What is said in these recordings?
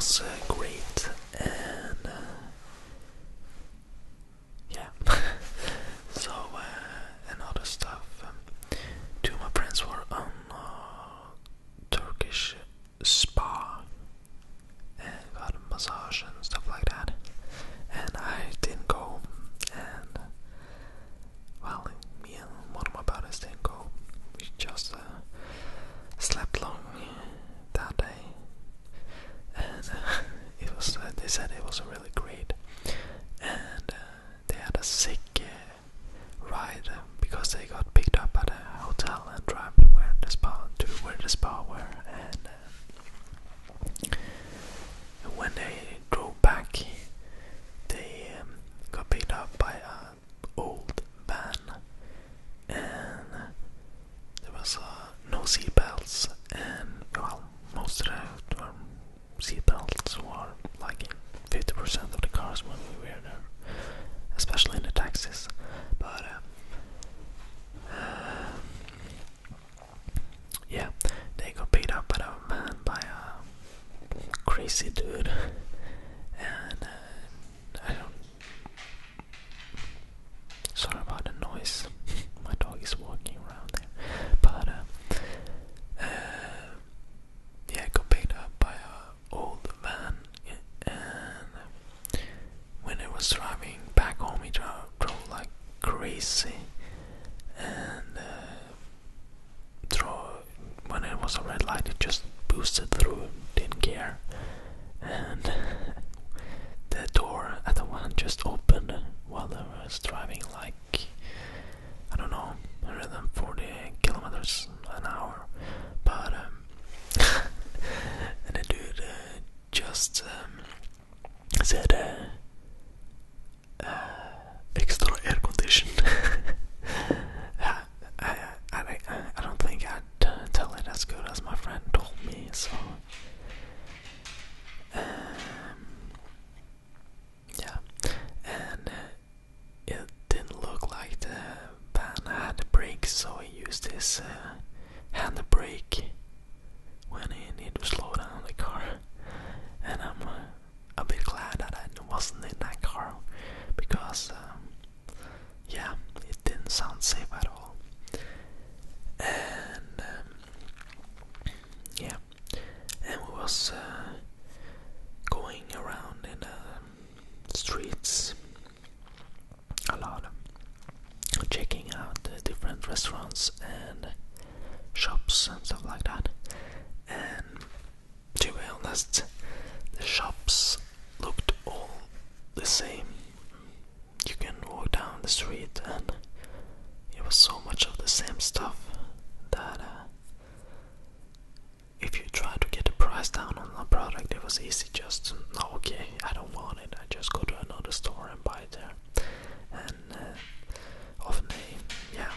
was great, and yeah. So and other stuff. Two of my friends were on Turkish spa and got a massage and stuff like that, and I didn't go, and well, me and one of my buddies didn't go. We just slept long that day, and it was. They said it was really great, and they had a sick ride because they got picked up at a hotel and drive where the spa were, and when they drove back, they got picked up by an old van, and there was no seat belts, and well, most of the seat belts were like in 50% of the cars when we were there, especially in the taxis. But yeah, they got picked up by a man by a crazy dude, and I don't. Sorry about the noise. My dog is walking around there, but yeah, got picked up by a old van, and when I was driving back home, he drove like crazy, and when it was a red light, it just boosted through, didn't care, and the door at the van just opened while I was driving like, I don't know, 140 kilometers an hour, but and the dude just said extra air condition. I don't think I'd tell it as good as my friend told me, so yeah, and it didn't look like the van had the brakes, so he used his hand brake when he needed to slow down the car, and I'm a bit glad that I wasn't in that car, because yeah, it didn't sound safe at all. And yeah, and we was going around in the streets a lot, checking out the different restaurants and shops and stuff like that. And to be honest, the shops looked all the same. You can walk down the street and it was so much of the same stuff that if you try to get the price down on a product, it was easy just to, no, okay, I don't want it, I just go to another store and buy it there. And often they, yeah,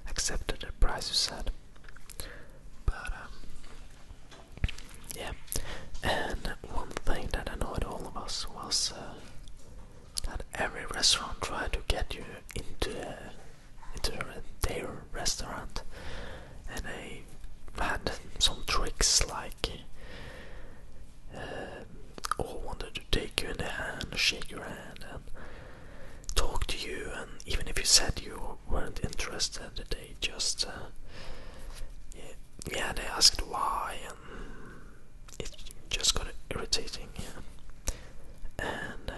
accepted the price you said. But yeah, and one thing that annoyed all of us was that every restaurant tried to get you into their restaurant, and they had some tricks like all wanted to take you in the hand, shake your hand, and talk to you, and even if you said you weren't interested, they just yeah, they asked why, and it just got irritating. Yeah. And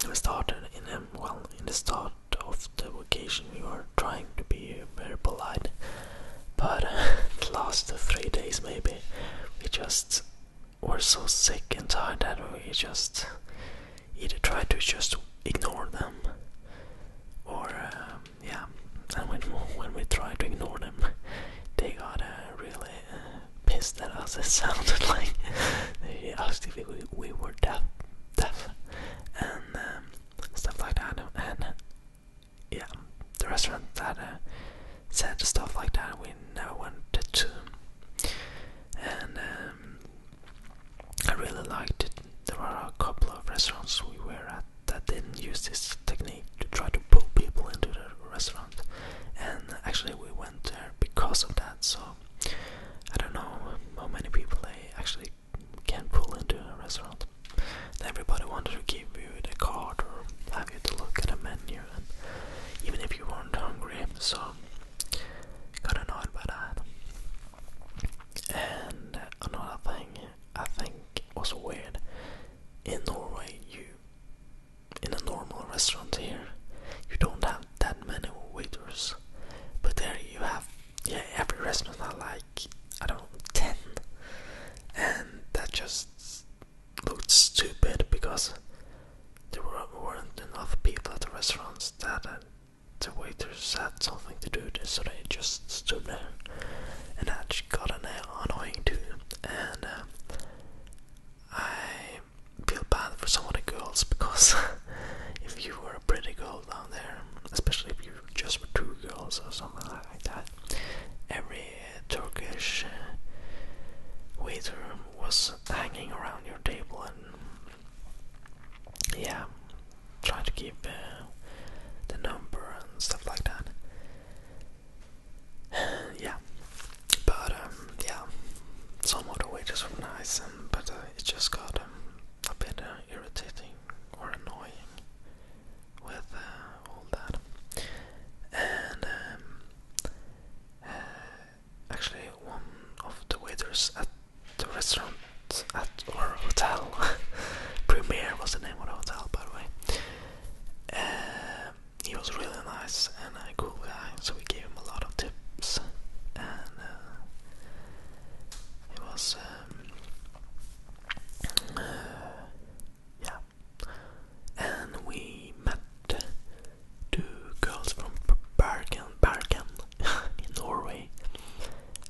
we started in the start of the vacation, we were trying to be very polite, but the last 3 days maybe, we just were so sick and tired that we just either tried to just ignore them, or yeah, and when we tried to ignore them, they got really pissed at us. It sounded like they asked if we were deaf, and stuff like that. And yeah, the restaurant that said stuff like that, we never wanted to. And I really liked it. There were a couple of restaurants we were at that didn't use this technique to try to pull people into the restaurant, and actually we went there because of that. So I don't know how many people they actually can pull was weird. In Norway, in a normal restaurant here, you don't have that many waiters, but there you have, every restaurant had like, I don't know, 10, and that just looked stupid because there weren't enough people at the restaurants that the waiters had something to do, so they just stood there, and that got annoying too. And I feel bad for some of the girls because if you were a pretty girl down there, especially if you just were two girls or something like that, every Turkish waiter was hanging around your table and trying to keep the number and stuff like that. But some of the waiters were nice, but it just got a bit irritating or annoying with all that. And actually, one of the waiters at the restaurant at our hotel, Premier was the name of the hotel, by the way. He was really nice and a cool guy, so we gave him a lot of tips, and it was and we met two girls from Bergen in Norway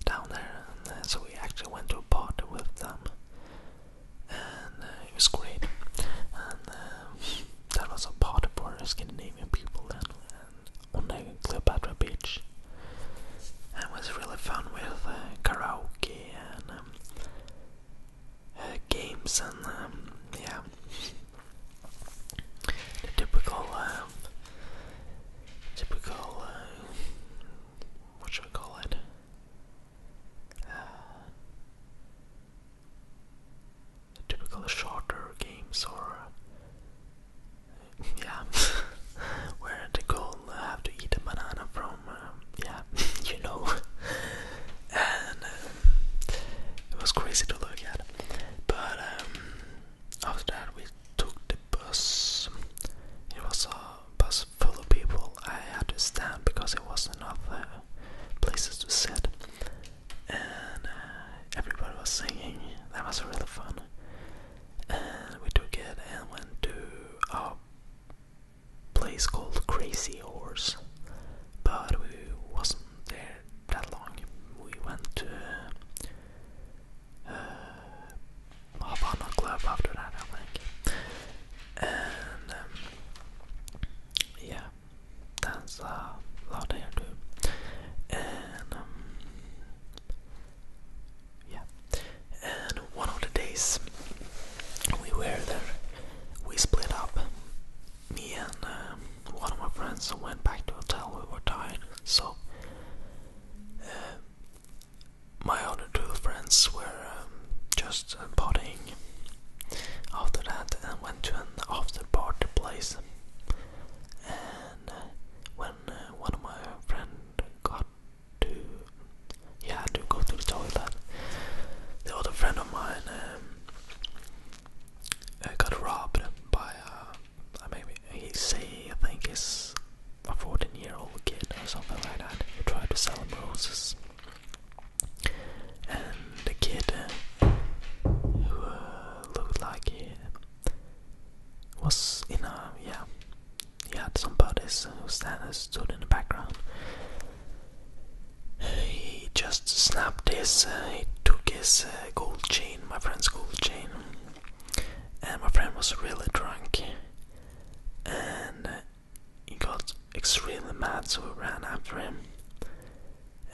down there, and so we actually went to a party with them, and it was great. And that was a party for Scandinavian people then, and on the Cleopatra Beach. And it was really fun with karaoke and games and the typical what should we call it? The typical shorter games, or where the girl have to eat a banana from and it was crazy to look at. But after that we took the bus. It was a bus full of people. I had to stand because it wasn't enough places to sit, and everybody was singing. That was really fun. And we took it and went to a place called Crazy Horse, but we wasn't there that long. We went to Havana Club after that, I think. And that's a lot there too. And and one of the days we were there, we split up. Me and one of my friends went back to the hotel. We were tired, so my other two friends were just partying after that, and went to an after party place. And when one of my friends got to go to the toilet, the other friend of mine got robbed by maybe I think he's a 14-year-old kid or something like that, who tried to sell him roses. And the kid who looked like he was in a he had some buddies who stood in the background. He just snapped he took his gold chain, my friend's gold chain, and my friend was really drunk, and he got extremely mad, so we ran after him,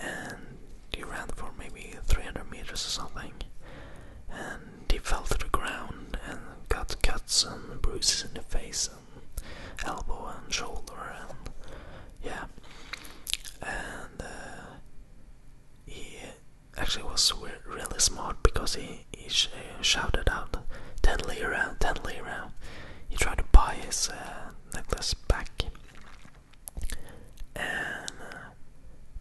and he ran for maybe 300 meters or something, and he fell to the ground and got cuts and bruises in the face and elbow and shoulder, and and he actually was really smart because he shouted out 10 lira, 10 lira. He tried to buy his necklace back, and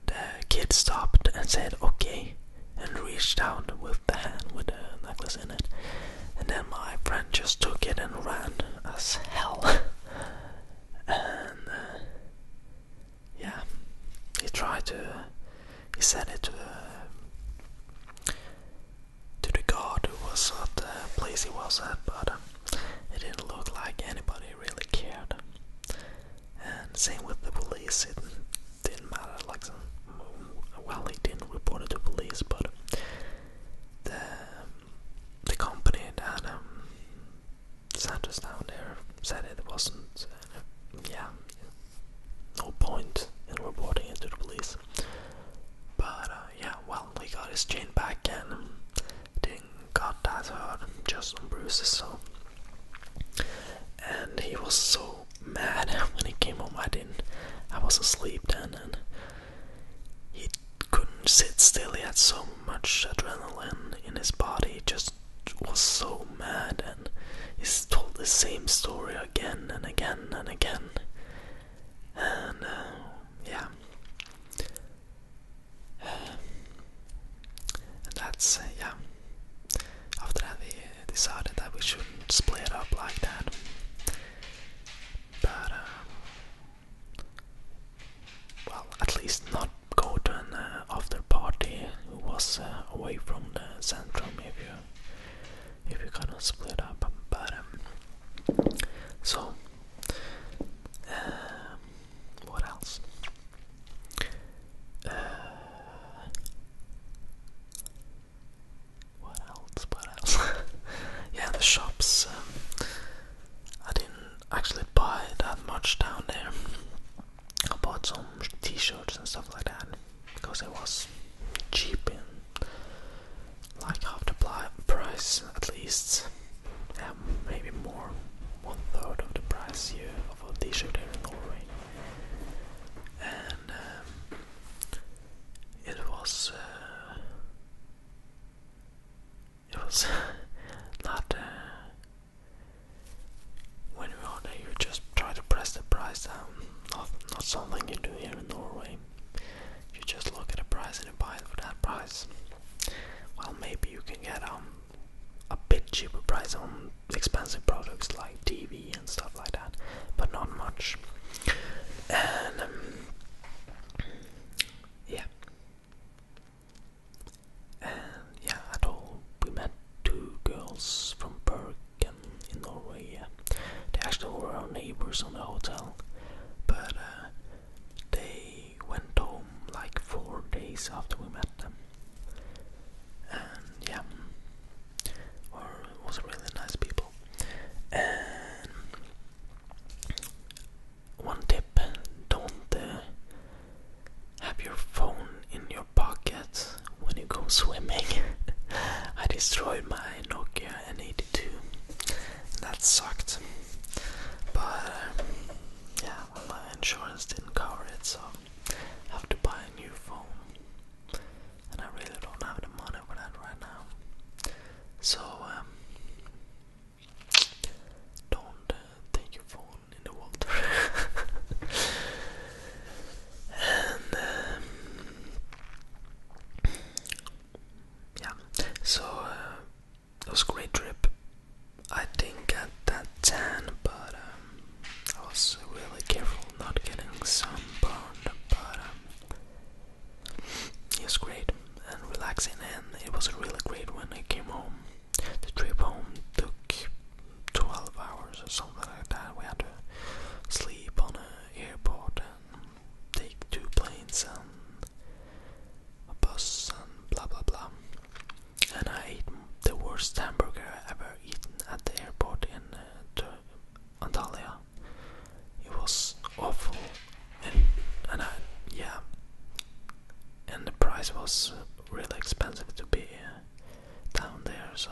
the kid stopped and said okay, and reached out with the hand with the necklace in it. And then my friend just took it and ran as hell. And yeah, he said it to the guard who was at the place he was at, but it didn't look like anybody really cared. And same with the police, it didn't matter. Like, well, he didn't report it to police, but the company that sent us down there said it wasn't. No point in reporting it to the police. But yeah, well, he got his chain back and didn't got that hurt, just some bruises. So, and he was so mad when he came home. I was asleep then, and he couldn't sit still. He had so much adrenaline in his body. He just was so mad, and he's told the same story again and again and again. And yeah, and that's yeah. After that, we decided that we shouldn't split up like that. But well, at least not go to an after party who was away from the centrum if you kind of split up. But so what else? What else? Yeah, the shops. I didn't actually buy that much down there. I bought some t-shirts and stuff like that because it was cheap in like half the price at least. Yeah, maybe more, 1/3 of the price here of a t-shirt here in Norway. And it was not when you are there, you just try to press the price down. Not something you do here in Norway. You just look at the price and you buy it for that price. Well, maybe you can get a bit cheaper price on expensive products like TV and stuff like that, but not much. And yeah. And yeah, we met 2 girls from Bergen in Norway. Yeah. They actually were our neighbors on the hotel, but they went home like 4 days after we met them. And yeah, was really nice people. And one tip: don't have your phone in your pocket when you go swimming. I destroyed my Nokia N82. That sucked. But yeah, well, my insurance didn't cover it, so I have to buy a new phone. And I really don't have the money for that right now. So don't take your phone in the water. And yeah, so it was a great trip. I didn't get that tan, but I was really careful not getting sunburned. But it was great and relaxing, and it was really great when I came home. The trip home took 12 hours or something like that. We had to sleep on an airport and take 2 planes and a bus and blah blah blah. And I ate the worst hamburger I ever eaten at the airport in Alanya. It was awful, and and the price was really expensive to be down there. So